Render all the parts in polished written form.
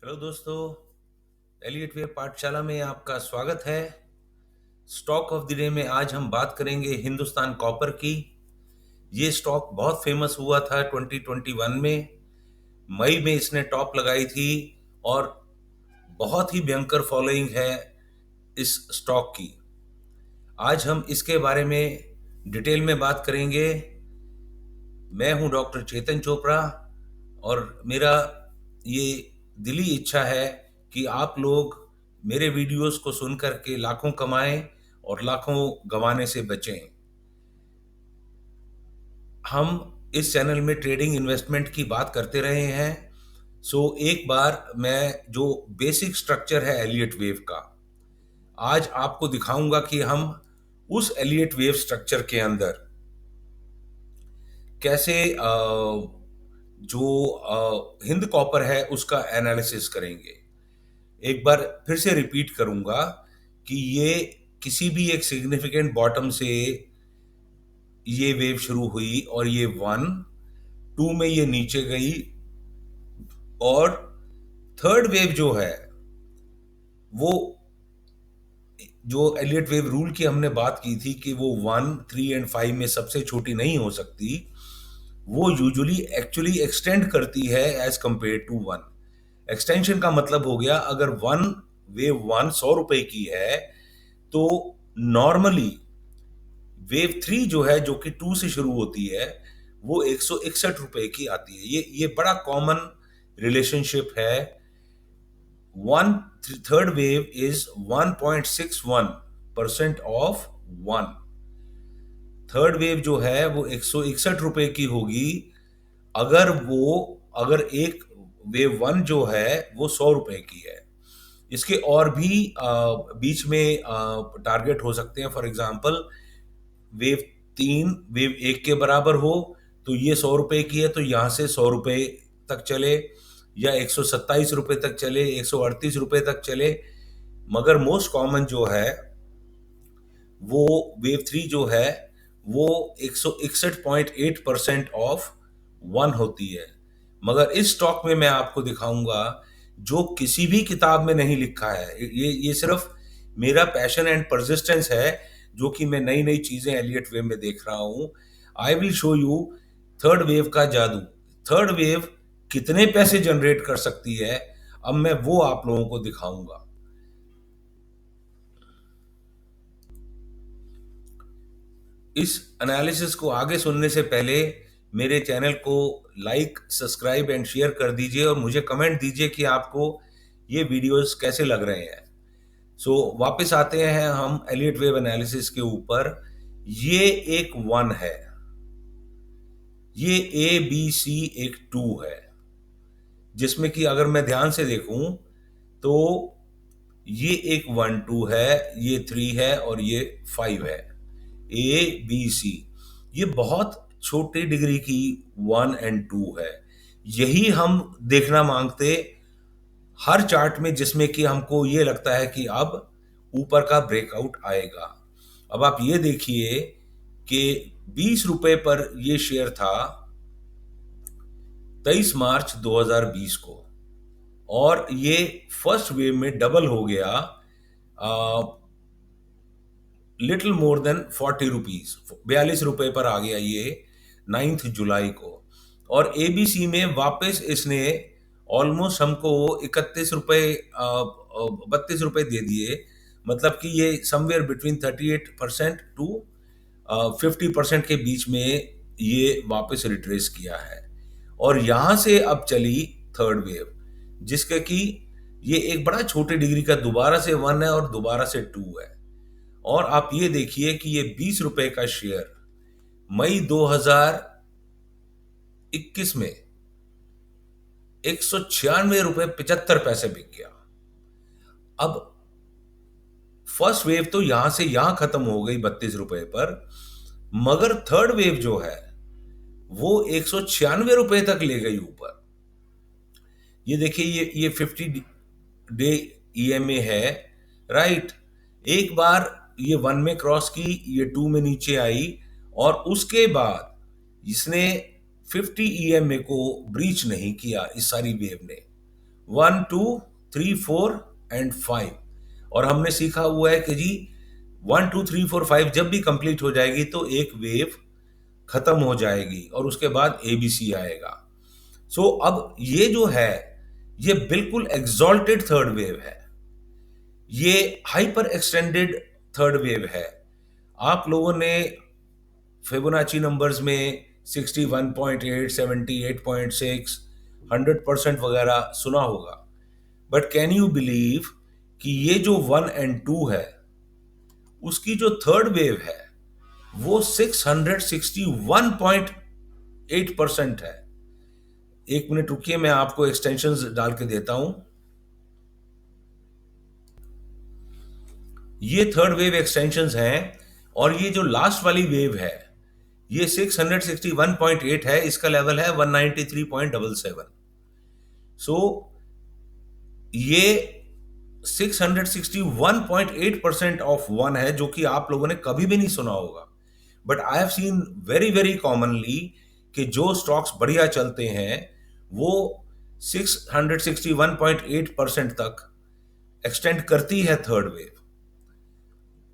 Hello दोस्तों, Elliott wave पाठशाला में आपका स्वागत है। स्टॉक ऑफ द डे में आज हम बात करेंगे हिंदुस्तान कॉपर की। ये स्टॉक बहुत फेमस हुआ था 2021 में। मई में इसने टॉप लगाई थी और बहुत ही भयंकर फॉलोइंग है इस स्टॉक की। आज हम इसके बारे में डिटेल में बात करेंगे। मैं हूं डॉक्टर चेतन चोपड़ा और मेरा ये दिली इच्छा है कि आप लोग मेरे वीडियोस को सुन करके लाखों कमाएं और लाखों गंवाने से बचें। हम इस चैनल में ट्रेडिंग इन्वेस्टमेंट की बात करते रहे हैं। एक बार मैं जो बेसिक स्ट्रक्चर है एलियट वेव का, आज आपको दिखाऊंगा कि हम उस एलियट वेव स्ट्रक्चर के अंदर कैसे जो हिंद कॉपर है उसका एनालिसिस करेंगे। एक बार फिर से रिपीट करूंगा कि ये किसी भी एक सिग्निफिकेंट बॉटम से ये वेव शुरू हुई और ये 1, 2 में ये नीचे गई और थर्ड वेव जो है वो, जो एलियट वेव रूल की हमने बात की थी कि वो 1, 3 एंड 5 में सबसे छोटी नहीं हो सकती, वो यूजुअली एक्चुअली एक्सटेंड करती है एज कंपेयर टू 1। एक्सटेंशन का मतलब हो गया, अगर वेव 1 100 रुपए की है तो नॉर्मली वेव 3 जो है, जो कि 2 से शुरू होती है, वो 161 रुपए की आती है। ये बड़ा कॉमन रिलेशनशिप है। One third wave is 1.61% of 1। Third wave जो है वो 161 रुपए की होगी अगर एक वेव 1 जो है वो 100 रुपए की है। इसके और भी बीच में टारगेट हो सकते हैं। फॉर एग्जाम्पल, वेव 3 वेव 1 के बराबर हो तो ये 100 रुपए की है, तो यहां से 100 रुपए तक चले, या 127 रुपए तक चले, 138 रुपए तक चले। मगर मोस्ट कॉमन जो है वो वेव 3 जो है वो 161.8% ऑफ 1 होती है। मगर इस स्टॉक में मैं आपको दिखाऊंगा जो किसी भी किताब में नहीं लिखा है। ये सिर्फ मेरा पैशन एंड परसिस्टेंस है, जो कि मैं नई नई चीजें एलियट वेव में देख रहा हूं। I will show you third wave का जादू। थर्ड वेव कितने पैसे जनरेट कर सकती है, अब मैं वो आप लोगों को दिखाऊंगा। इस एनालिसिस को आगे सुनने से पहले मेरे चैनल को लाइक, सब्सक्राइब एंड शेयर कर दीजिए और मुझे कमेंट दीजिए कि आपको ये वीडियोस कैसे लग रहे हैं। वापस आते हैं हम एलियट वेव एनालिसिस के ऊपर। ये एक 1 है, ये ए बी सी एक 2 है, जिसमें कि अगर मैं ध्यान से देखूं तो ये एक 1 2 है, ये 3 है और ये 5 है। ए बी सी, ये बहुत छोटी डिग्री की 1 एंड 2 है। यही हम देखना मांगते हर चार्ट में, जिसमें कि हमको ये लगता है कि अब ऊपर का ब्रेकआउट आएगा। अब आप ये देखिए कि 20 रुपए पर ये शेयर था 23 मार्च 2020 को, और ये फर्स्ट वेव में डबल हो गया, लिटिल मोर देन 40 रुपीज, 42 रुपए पर आ गया ये 9 जुलाई को। और एबीसी में वापस इसने ऑलमोस्ट हमको 31 रुपए, 32 रुपए दे दिए। मतलब कि ये समवेयर बिटवीन 38% टू 50% के बीच में ये वापस रिट्रेस किया है। और यहां से अब चली थर्ड वेव, जिसका कि ये एक बड़ा छोटे डिग्री का दोबारा से 1 है और दोबारा से 2 है। और आप ये देखिए कि ये 20 रुपए का शेयर मई 2021 में 196 रुपए 75 पैसे बिक गया। अब फर्स्ट वेव तो यहां से यहां खत्म हो गई 32 रुपए पर, मगर थर्ड वेव जो है वो 196 रुपए तक ले गई ऊपर। ये देखिए, ये 50 डे ईएमए है, राइट। एक बार ये 1 में क्रॉस की, ये 2 में नीचे आई, और उसके बाद इसने 50 ईएमए को ब्रीच नहीं किया इस सारी वेव ने। 1 2 3 4 एंड 5। और हमने सीखा हुआ है कि जी 1 2 3 4 5 जब भी कंप्लीट हो जाएगी तो एक वेव खत्म हो जाएगी और उसके बाद एबीसी आएगा। सो अब ये जो है, ये बिल्कुल एग्जॉल्टेड थर्ड वेव है, ये हाइपर एक्सटेंडेड थर्ड वेव है। आप लोगों ने फिबोनाची नंबर्स में 61.8, 78.6, 100% वगैरह सुना होगा। बट कैन यू बिलीव कि ये जो 1 और 2 है, उसकी जो थर्ड वेव है वो 661.8% है। एक मिनट रुकिए, मैं आपको एक्सटेंशंस डाल के देता हूं। ये थर्ड वेव एक्सटेंशंस हैं, और ये जो लास्ट वाली वेव है ये 661.8 है, इसका लेवल है 193.77। सो ये 661.8% ऑफ 1 है, जो कि आप लोगों ने कभी भी नहीं सुना होगा। But I have seen very very commonly कि जो स्टॉक्स बढ़िया चलते हैं वो 661.8% तक एक्सटेंड करती है थर्ड वेव।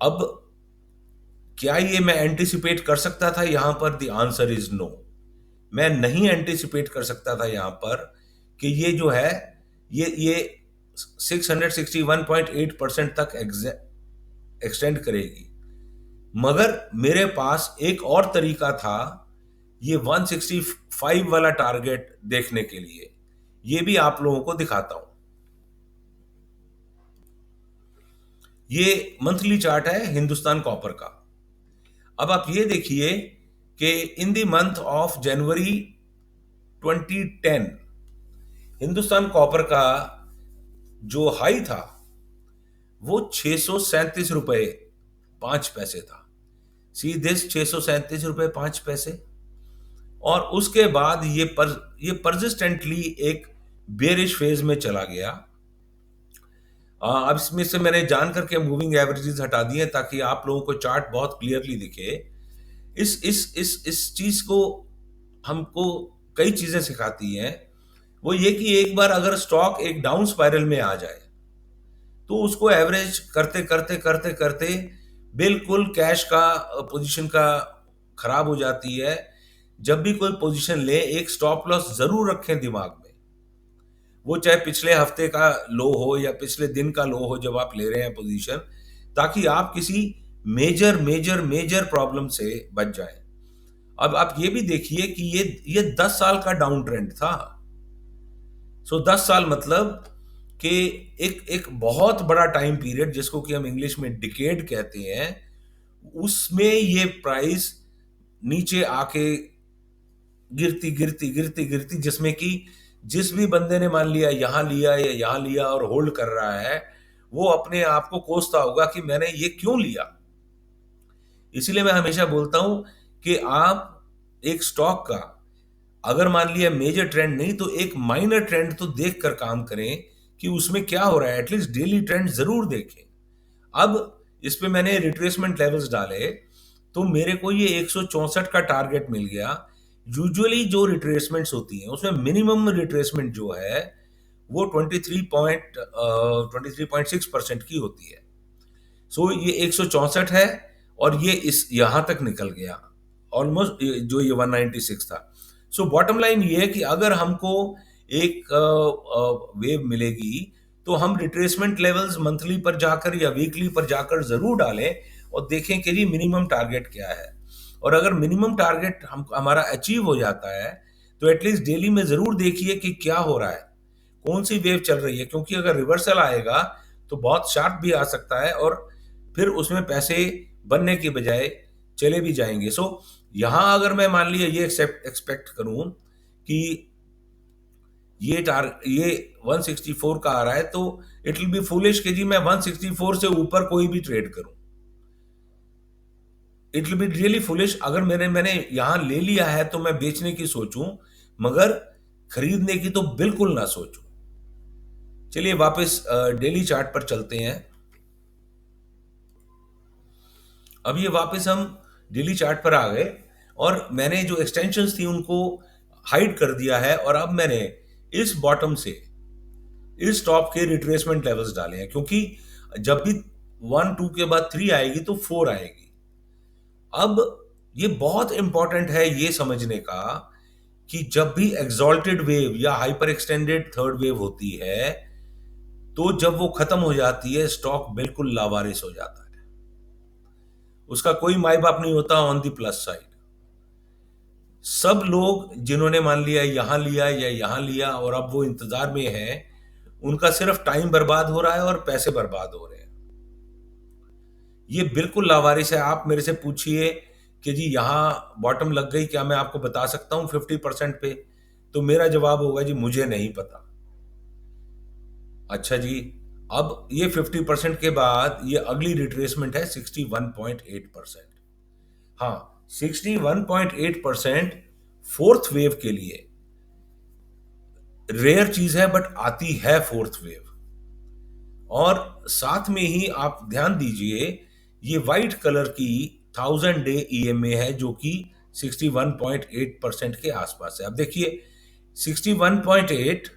अब क्या ये मैं एंटिसिपेट कर सकता था यहां पर? The answer is no. मैं नहीं एंटिसिपेट कर सकता था यहां पर कि ये जो है ये 661.8% तक एक्सटेंड करेगी। मगर मेरे पास एक और तरीका था ये 165 वाला टारगेट देखने के लिए। ये भी आप लोगों को दिखाता हूं। ये मंथली चार्ट है हिंदुस्तान कॉपर का। अब आप ये देखिए कि in the month of January 2010 Hindustan copper का जो हाई था वो 637 रुपए 5 पैसे था। सी दिस 637 रुपए 5 पैसे। और उसके बाद ये परसिस्टेंटली एक बेरिश फेज में चला गया। अब इसमें से मैंने जान करके मूविंग एवरेजेस हटा दिए ताकि आप लोगों को चार्ट बहुत क्लियरली दिखे। इस चीज को हमको कई चीजें सिखाती हैं। वो ये कि एक बार अगर स्टॉक एक डाउन स्पाइरल में आ जाए तो उसको एवरेज करते करते करते करते बिल्कुल कैश का पोजीशन का खराब हो जाती है। जब भी कोई पोजीशन ले, एक स्टॉप लॉस जरूर रखें दिमाग में। वो चाहे पिछले हफ्ते का लो हो या पिछले दिन का लो हो जब आप ले रहे हैं पोजीशन, ताकि आप किसी मेजर मेजर मेजर प्रॉब्लम से बच जाएं। अब आप ये भी देखिए कि ये 10 साल का डाउन ट्रेंड था। सो 10 साल मतलब कि एक एक बहुत बड़ा टाइम पीरियड, जिसको कि हम इंग्लिश में डिकेड कहते हैं, उसमें ये प्राइस नीचे आके गिरती गिरती गिरती गिरती, जिसमें कि जिस भी बंदे ने मान लिया यहां लिया या यहां लिया और होल्ड कर रहा है, वो अपने आप को कोसता होगा कि मैंने ये क्यों लिया। इसीलिए मैं हमेशा बोलता हूं कि आप एक स्टॉक का अगर मान लिया मेजर ट्रेंड नहीं तो एक माइनर ट्रेंड तो देख कर काम करें कि उसमें क्या हो रहा है। एटलीस्ट डेली ट्रेंड जरूर देखें। अब इस पे मैंने रिट्रेसमेंट लेवल्स डाले तो मेरे को ये 164 का टारगेट मिल गया। यूजुअली जो रिट्रेसमेंट्स होती हैं उसमें मिनिमम रिट्रेसमेंट जो है वो 23.6% की होती है। सो ये 164 है और ये इस यहां तक निकल गया ऑलमोस्ट, जो ये 196 था। सो बॉटम लाइन ये है कि अगर हमको एक वेव मिलेगी तो हम रिट्रेसमेंट लेवल्स मंथली पर जाकर या वीकली पर जाकर जरूर डालें और देखें कि जी मिनिमम टारगेट क्या है। और अगर मिनिमम टारगेट हमारा अचीव हो जाता है तो एटलीस्ट डेली में जरूर देखिए कि क्या हो रहा है, कौन सी वेव चल रही है, क्योंकि अगर रिवर्सल आएगा तो बहुत शार्प भी आ सकता है और फिर उसमें पैसे बनने के बजाय चले भी जाएंगे। सो यहां अगर मैं मान लिया ये एक्सपेक्ट करूं कि ये 164 का आ रहा है तो इट विल बी फूलिश कि जी मैं 164 से ऊपर कोई भी ट्रेड करूं। It will be really foolish अगर मैंने यहां ले लिया है तो मैं बेचने की सोचूं, मगर खरीदने की तो बिल्कुल ना सोचूं। चलिए वापस डेली चार्ट पर चलते हैं। अब ये वापस हम डेली चार्ट पर आ गए और मैंने जो एक्सटेंशंस थी उनको हाइड कर दिया है और अब मैंने इस बॉटम से इस स्टॉक के रिट्रेसमेंट लेवल्स डाले हैं, क्योंकि जब भी 1 2 के बाद 3 आएगी तो 4 आएगी। अब ये बहुत इंपॉर्टेंट है ये समझने का कि जब भी एग्जॉल्टेड वेव या हाइपर एक्सटेंडेड थर्ड वेव होती है, तो जब वो खत्म हो जाती है स्टॉक बिल्कुल लावारिस हो जाता है, उसका कोई माई बाप नहीं होता ऑन द प्लस साइड। सब लोग जिन्होंने मान लिया यहां लिया या यहां लिया और अब वो इंतजार में है, उनका सिर्फ टाइम बर्बाद हो रहा है और पैसे बर्बाद हो रहे हैं। ये बिल्कुल लावारिस है। आप मेरे से पूछिए कि जी यहां बॉटम लग गई, क्या मैं आपको बता सकता हूं 50% पे? तो मेरा जवाब होगा जी मुझे नहीं पता। अच्छा जी, अब ये 50% के बाद ये अगली रिट्रेसमेंट है 61.8%। हाँ, 61.8% फोर्थ वेव के लिए रेयर चीज है, बट आती है फोर्थ वेव। और साथ में ही आप ध्यान दीजिए, ये व्हाइट कलर की 1000 डे ईएमए है जो कि 61.8% के आसपास है। अब देखिए 61.8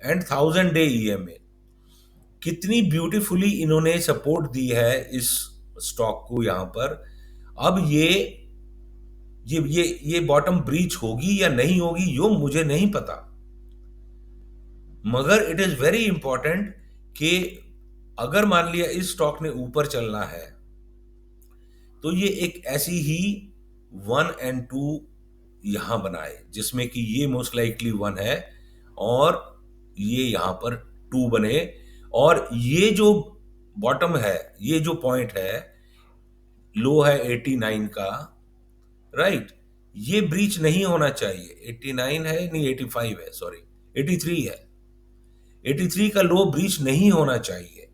एंड 1000 डे ईएमए, कितनी ब्यूटीफुली इन्होंने सपोर्ट दी है इस स्टॉक को यहां पर। अब ये बॉटम ब्रीच होगी या नहीं होगी यो मुझे नहीं पता, मगर इट इज वेरी इंपॉर्टेंट कि अगर मान लिया इस स्टॉक ने ऊपर चलना है तो ये एक ऐसी ही 1 और 2 यहां बनाए, जिसमें कि ये मोस्ट लाइकली 1 है और ये यहां पर 2 बने। और ये जो बॉटम है, ये जो पॉइंट है, लो है 89 का, राइट, ये ब्रीच नहीं होना चाहिए। 89 है, नहीं 85 है, सॉरी 83 है। 83 का लो ब्रीच नहीं होना चाहिए,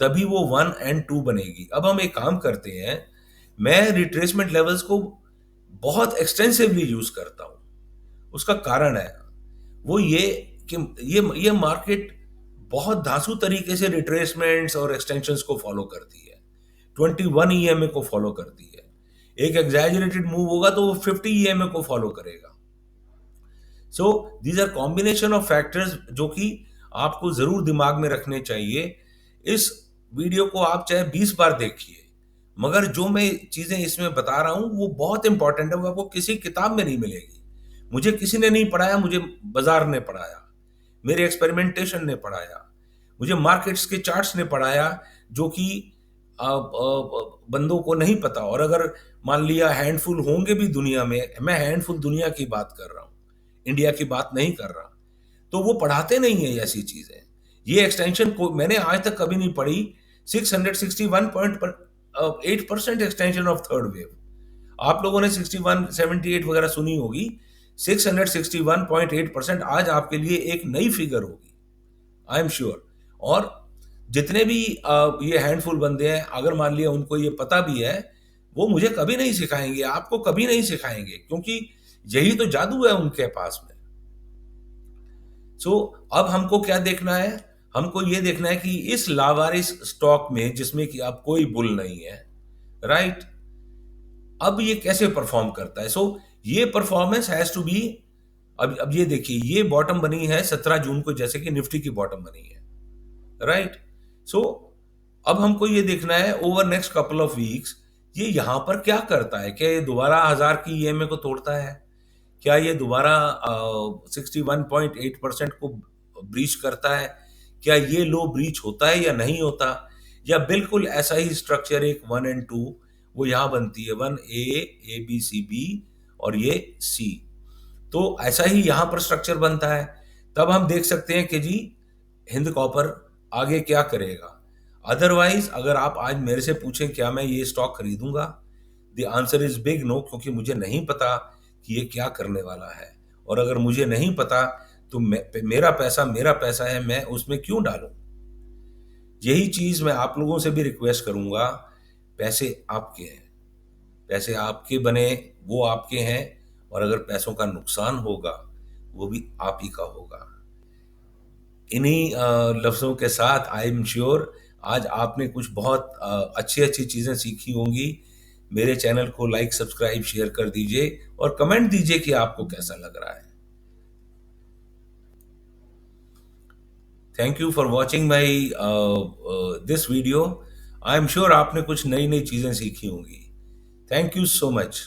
तभी वो 1 और 2 बनेगी। अब हम एक काम करते हैं, मैं रिट्रेसमेंट लेवल्स को बहुत एक्सटेंसिवली यूज करता हूं। उसका कारण है वो ये कि ये मार्केट बहुत धांसू तरीके से रिट्रेसमेंट्स और एक्सटेंशंस को फॉलो करती है। 21 ईएमए को फॉलो करती है। एक एग्जैजरेटेड मूव होगा तो वो 50 ईएमए को फॉलो करेगा। So these are combination of factors जो कि आपको जरूर दिमाग में रखने चाहिए। इस वीडियो को आप चाहे 20 बार देखिए, मगर जो मैं चीजें इसमें बता रहा हूं वो बहुत इंपॉर्टेंट है, वो आपको किसी किताब में नहीं मिलेगी। मुझे किसी ने नहीं पढ़ाया, मुझे बाजार ने पढ़ाया, मेरे एक्सपेरिमेंटेशन ने पढ़ाया, मुझे मार्केट्स के चार्ट्स ने पढ़ाया, जो कि बंदों को नहीं पता। और अगर मान लिया हैंडफुल होंगे भी दुनिया में, मैं हैंडफुल दुनिया की बात कर रहा हूं, इंडिया की बात नहीं कर रहा, तो वो पढ़ाते नहीं है ऐसी चीजें। ये एक्सटेंशन को मैंने आज तक कभी नहीं पढ़ी। 661.8% एक्सटेंशन ऑफ थर्ड वेव, आप लोगों ने 6178 वगैरह सुनी होगी। 661.8% आज आपके लिए एक नई फिगर होगी, आई एम श्योर। और जितने भी ये हैंडफुल बंदे हैं, अगर मान लिया उनको ये पता भी है, वो मुझे कभी नहीं सिखाएंगे, आपको कभी नहीं सिखाएंगे, क्योंकि यही तो जादू है उनके पास में। सो अब हमको क्या देखना है? हमको ये देखना है कि इस लावारिस स्टॉक में, जिसमें कि अब कोई बुल नहीं है, राइट, अब ये कैसे परफॉर्म करता है। सो ये परफॉर्मेंस हैज टू बी, अब ये देखिए, ये बॉटम बनी है 17 जून को, जैसे कि निफ्टी की बॉटम बनी है, राइट। सो अब हमको ये देखना है over next couple of weeks ये यहां पर क्या करता है। क्या ये दोबारा 1000 की ईएमए को तोड़ता है? क्या ये दोबारा 61.8% को ब्रीच करता है? क्या ये लो ब्रीच होता है या नहीं होता? या बिल्कुल ऐसा ही स्ट्रक्चर एक 1 और 2 वो यहां बनती है, 1 A, A B C B और ये C, तो ऐसा ही यहां पर स्ट्रक्चर बनता है। तब हम देख सकते हैं कि जी हिंद कॉपर आगे क्या करेगा। अदरवाइज अगर आप आज मेरे से पूछें क्या मैं ये स्टॉक खरीदूंगा, the answer is big no, क्योंकि मुझे नहीं पता कि ये क्या करने वाला है। और अगर मुझे नहीं पता तो मेरा पैसा है, मैं उसमें क्यों डालूं। यही चीज मैं आप लोगों से भी रिक्वेस्ट करूंगा, पैसे आपके हैं, पैसे आपके बने, वो आपके हैं, और अगर पैसों का नुकसान होगा वो भी आप ही का होगा। इन्हीं लफ्ज़ों के साथ आई एम श्योर आज आपने कुछ बहुत अच्छी अच्छी चीज़ें सीखी होंगी। मेरे चैनल को लाइक सब्सक्राइब शेयर कर दीजिए और कमेंट दीजिए कि आपको कैसा लग रहा है। Thank you for watching my this video. I am sure आपने कुछ नई नई चीज़ें सीखी होंगी। Thank you so much.